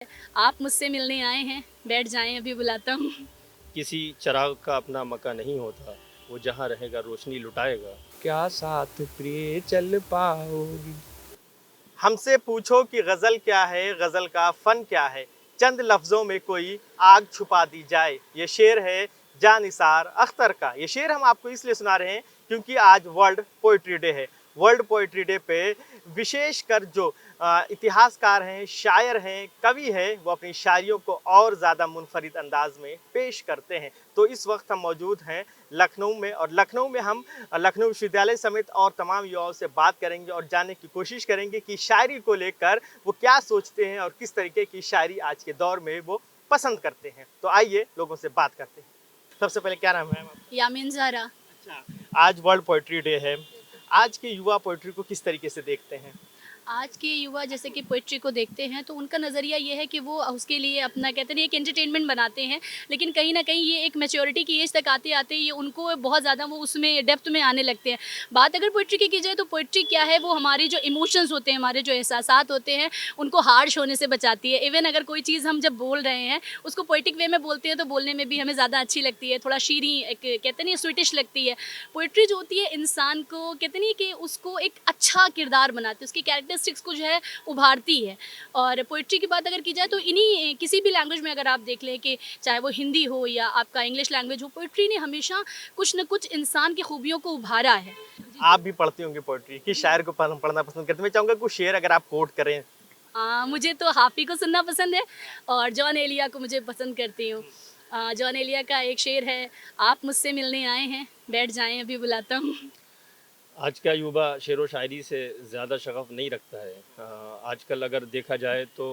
आप मुझसे मिलने आए हैं, बैठ जाएँ अभी बुलाता हूँ। किसी चिराग का अपना मका नहीं होता, वो जहाँ रहेगा रोशनी लुटाएगा। क्या साथ प्रिय चल पाओगी। हमसे पूछो कि गज़ल क्या है, गज़ल का फ़न क्या है, चंद लफ्ज़ों में कोई आग छुपा दी जाए। ये शेर है जानिसार अख्तर का। ये शेर हम आपको इसलिए सुना रहे हैं क्योंकि आज वर्ल्ड पोइट्री डे है। वर्ल्ड पोइट्री डे पे विशेषकर जो इतिहासकार हैं, शायर हैं, कवि हैं, वो अपनी शायरियों को और ज़्यादा मुनफरिद अंदाज में पेश करते हैं। तो इस वक्त हम मौजूद हैं लखनऊ में, और लखनऊ में हम लखनऊ विश्वविद्यालय समेत और तमाम युवाओं से बात करेंगे और जानने की कोशिश करेंगे कि शायरी को लेकर वो क्या सोचते हैं और किस तरीके की शायरी आज के दौर में वो पसंद करते हैं। तो आइए लोगों से बात करते हैं। सबसे पहले क्या नाम है मैम आपका? यामीन ज़हरा। अच्छा, आज वर्ल्ड पोइट्री डे है। आज के युवा पोइट्री को किस तरीके से देखते हैं? आज के युवा जैसे कि पोइट्री को देखते हैं तो उनका नज़रिया ये है कि वो उसके लिए अपना कहते हैं एक एंटरटेनमेंट बनाते हैं, लेकिन कहीं न कहीं ये एक मैच्योरिटी की एज तक आते-आते ये उनको बहुत ज़्यादा वो उसमें डेप्थ में आने लगते हैं। बात अगर पोइट्री की जाए तो पोइट्री क्या है, वो हमारी जो इमोशंस होते हैं, हमारे जो एहसासात होते हैं, उनको हार्श होने से बचाती है। इवन अगर कोई चीज़ हम जब बोल रहे हैं, उसको पोएटिक वे में बोलते हैं तो बोलने में भी हमें ज़्यादा अच्छी लगती है, थोड़ा शीरीं एक कहते नहीं स्वीटिश लगती है। पोइट्री जो होती है इंसान को कहते नहीं कि उसको एक अच्छा किरदार बनाती है, उसकी कैरेक्टरिस्टिक्स को जो है उभारती है। और पोइट्री की बात अगर की जाए तो इन्हीं किसी भी लैंग्वेज में अगर आप देख लें कि चाहे वो हिंदी हो या आपका इंग्लिश लैंग्वेज हो, पोइट्री ने हमेशा कुछ न कुछ इंसान की खूबियों को उभारा है। आप भी पढ़ती होंगी पोइट्री, किस शायर को पढ़ना पसंद करते हैं? मैं चाहूँगा कुछ शेर अगर आप कोट करें। मुझे तो हाफ़ी को सुनना पसंद है और जॉन एलिया को मुझे पसंद करती हूँ। जॉन एलिया का एक शेर है, आप मुझसे मिलने आए हैं, बैठ जाएँ अभी बुलाता हूँ। आज का युवा शेरो शायरी से ज़्यादा शगफ़ नहीं रखता है। आजकल अगर देखा जाए तो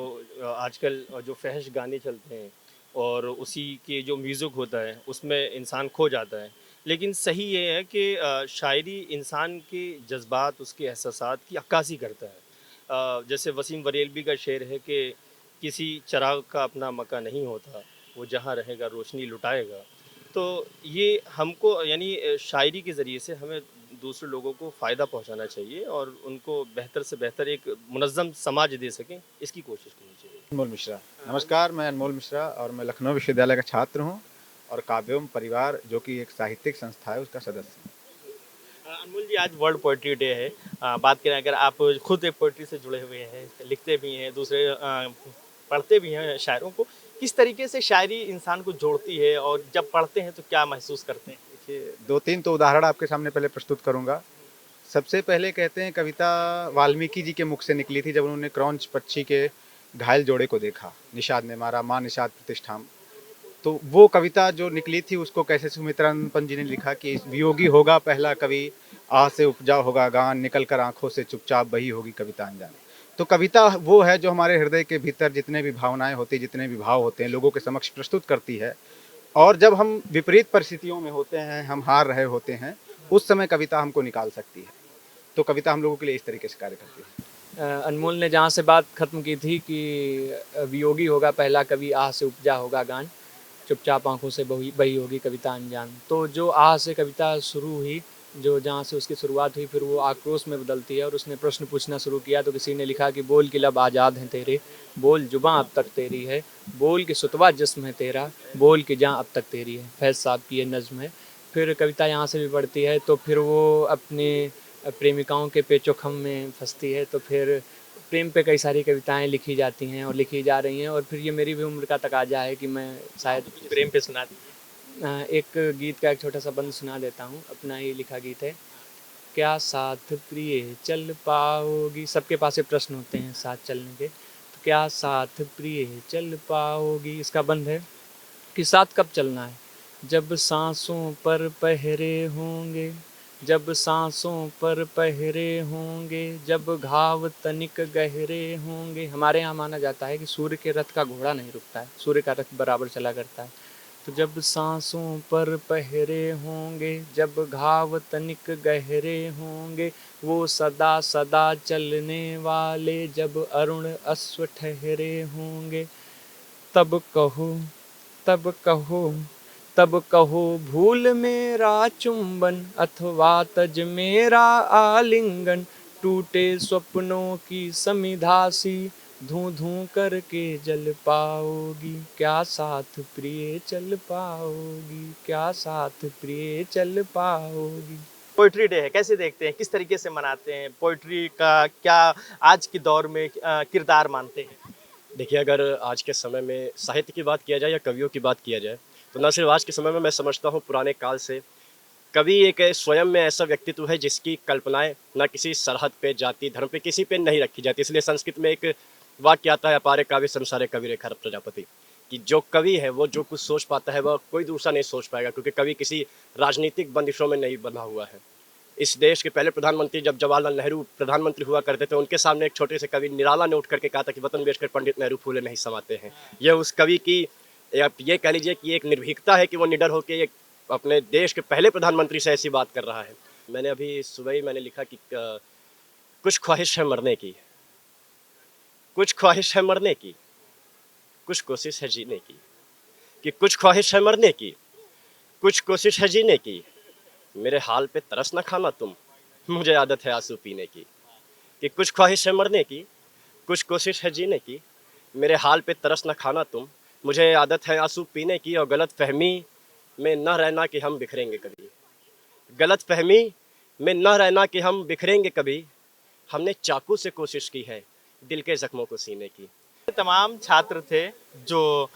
आजकल जो फहश गाने चलते हैं और उसी के जो म्यूज़िक होता है उसमें इंसान खो जाता है। लेकिन सही ये है कि शायरी इंसान के जज़्बात, उसके एहसासात की अक्कासी करता है। जैसे वसीम बरेलवी का शेर है कि किसी चिराग का अपना मका नहीं होता, वो जहाँ रहेगा रोशनी लुटाएगा। तो ये हमको यानी शायरी के ज़रिए से हमें दूसरे लोगों को फ़ायदा पहुंचाना चाहिए और उनको बेहतर से बेहतर एक मुनज़्ज़म समाज दे सकें, इसकी कोशिश करनी चाहिए। अनमोल मिश्रा। नमस्कार, मैं अनमोल मिश्रा और मैं लखनऊ विश्वविद्यालय का छात्र हूँ और काव्योम परिवार जो कि एक साहित्यिक संस्था है उसका सदस्य हूँ। अनमोल जी, आज वर्ल्ड पोइट्री डे है। बात करें अगर आप खुद एक पोइट्री से जुड़े हुए हैं, लिखते भी हैं, दूसरे पढ़ते भी हैं शायरों को, किस तरीके से शायरी इंसान को जोड़ती है और जब पढ़ते हैं तो क्या महसूस करते हैं? देखिए, 2-3 तो उदाहरण आपके सामने पहले प्रस्तुत करूँगा। सबसे पहले कहते हैं कविता वाल्मीकि जी के मुख से निकली थी जब उन्होंने क्रौंच पक्षी के घायल जोड़े को देखा। निषाद ने मारा माँ निषाद प्रतिष्ठाम। तो वो कविता जो निकली थी उसको कैसे सुमित्रानंदन जी ने लिखा कि वियोगी होगा पहला कवि, आह से उपजा होगा गान, निकल कर आंखों से चुपचाप बही होगी कविता अनजान। तो कविता वो है जो हमारे हृदय के भीतर जितने भी भावनाएं होती, जितने भी भाव होते हैं, लोगों के समक्ष प्रस्तुत करती है। और जब हम विपरीत परिस्थितियों में होते हैं, हम हार रहे होते हैं, उस समय कविता हमको निकाल सकती है। तो कविता हम लोगों के लिए इस तरीके से कार्य करती है। अनमोल ने जहाँ से बात ख़त्म की थी कि वियोगी होगा पहला कवि, आह से उपजा होगा गान, चुपचाप आंखों से बही होगी कविता अनजान। तो जो आह से कविता शुरू हुई, जो जहाँ से उसकी शुरुआत हुई, फिर वो आक्रोश में बदलती है और उसने प्रश्न पूछना शुरू किया। तो किसी ने लिखा कि बोल के लब आज़ाद हैं तेरे, बोल जुबां अब तक तेरी है, बोल के सुतवा जिस्म है तेरा, बोल के जाँ अब तक तेरी है। फैज़ साहब की ये नज़्म है। फिर कविता यहाँ से भी बढ़ती है तो फिर वो अपने प्रेमिकाओं के पेचोखम में फंसती है। तो फिर प्रेम पे कई सारी कविताएं लिखी जाती हैं और लिखी जा रही हैं। और फिर ये मेरी भी उम्र का तकाजा है कि मैं शायद कुछ प्रेम पे सुना दीजिए। एक गीत का एक छोटा सा बंद सुना देता हूँ। अपना ही लिखा गीत है। क्या साथ प्रिय चल पाओगी, सबके पास ये प्रश्न होते हैं साथ चलने के, तो क्या साथ प्रिय चल पाओगी, इसका बंद है कि साथ कब चलना है, जब सांसों पर पहरे होंगे, जब सांसों पर पहरे होंगे, जब घाव तनिक गहरे होंगे। हमारे यहाँ माना जाता है कि सूर्य के रथ का घोड़ा नहीं रुकता है, सूर्य का रथ बराबर चला करता है। तो जब सांसों पर पहरे होंगे, जब घाव तनिक गहरे होंगे, वो सदा सदा चलने वाले जब अरुण अश्व ठहरे होंगे, तब कहो तब कहो तब कहो भूल मेरा चुंबन, अथवा तज मेरा आलिंगन, टूटे स्वप्नों की समिधा सी, धूं धूं करके जल पाओगी, क्या साथ प्रिय चल पाओगी, क्या साथ प्रिय चल पाओगी। पोइट्री डे है, कैसे देखते हैं, किस तरीके से मनाते हैं, पोइट्री का क्या आज के दौर में किरदार मानते हैं? देखिए, अगर आज के समय में साहित्य की बात किया जाए या कवियों की बात किया जाए, तो ना सिर्फ आज के समय में, मैं समझता हूँ पुराने काल से कवि एक स्वयं में ऐसा व्यक्तित्व है जिसकी कल्पनाएं ना किसी सरहद पे, जाति धर्म पे, किसी पे नहीं रखी जाती। इसलिए संस्कृत में एक वाक्य आता है, अपारे काव्य संसारे कवि रेखा प्रजापति, कि जो कवि है वो जो कुछ सोच पाता है वह कोई दूसरा नहीं सोच पाएगा, क्योंकि कवि किसी राजनीतिक बंदिशों में नहीं बंधा हुआ है। इस देश के पहले प्रधानमंत्री जब जवाहरलाल नेहरू प्रधानमंत्री हुआ करते थे, उनके सामने एक छोटे से कवि निराला ने उठ करके कहा था कि वतन बेचकर पंडित नेहरू फूले नहीं समाते हैं। यह उस कवि की, आप ये कह लीजिए कि एक निर्भीकता है कि वो निडर होकर एक अपने देश के पहले प्रधानमंत्री से ऐसी बात कर रहा है। मैंने अभी सुबह ही मैंने लिखा कि कुछ ख्वाहिश है मरने की, कुछ ख्वाहिश है मरने की, कुछ कोशिश है जीने की, कि कुछ ख्वाहिश है मरने की, कुछ कोशिश है जीने की, मेरे हाल पे तरस न खाना तुम, मुझे आदत है आंसू पीने की। कि कुछ ख्वाहिश है मरने की, कुछ कोशिश है जीने की, मेरे हाल पे तरस न खाना तुम, मुझे आदत है आंसू पीने की, और गलत फहमी में न रहना कि हम बिखरेंगे कभी, गलत फहमी में न रहना कि हम बिखरेंगे कभी, हमने चाकू से कोशिश की है दिल के जख्मों को सीने की। तमाम छात्र थे जो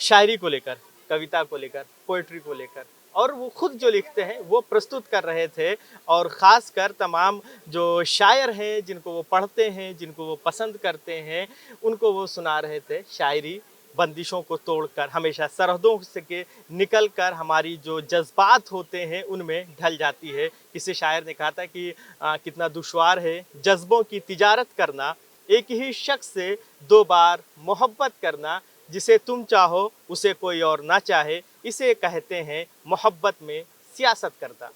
शायरी को लेकर, कविता को लेकर, पोइट्री को लेकर, और वो खुद जो लिखते हैं वो प्रस्तुत कर रहे थे, और ख़ासकर तमाम जो शायर हैं जिनको वो पढ़ते हैं, जिनको वो पसंद करते हैं, उनको वो सुना रहे थे शायरी। बंदिशों को तोड़कर, हमेशा सरहदों से के निकल कर हमारी जो जज्बात होते हैं उनमें ढल जाती है। किसी शायर ने कहा था कि कितना दुश्वार है जज्बों की तिजारत करना, एक ही शख्स से दो बार मोहब्बत करना, जिसे तुम चाहो उसे कोई और ना चाहे, इसे कहते हैं मोहब्बत में सियासत करना।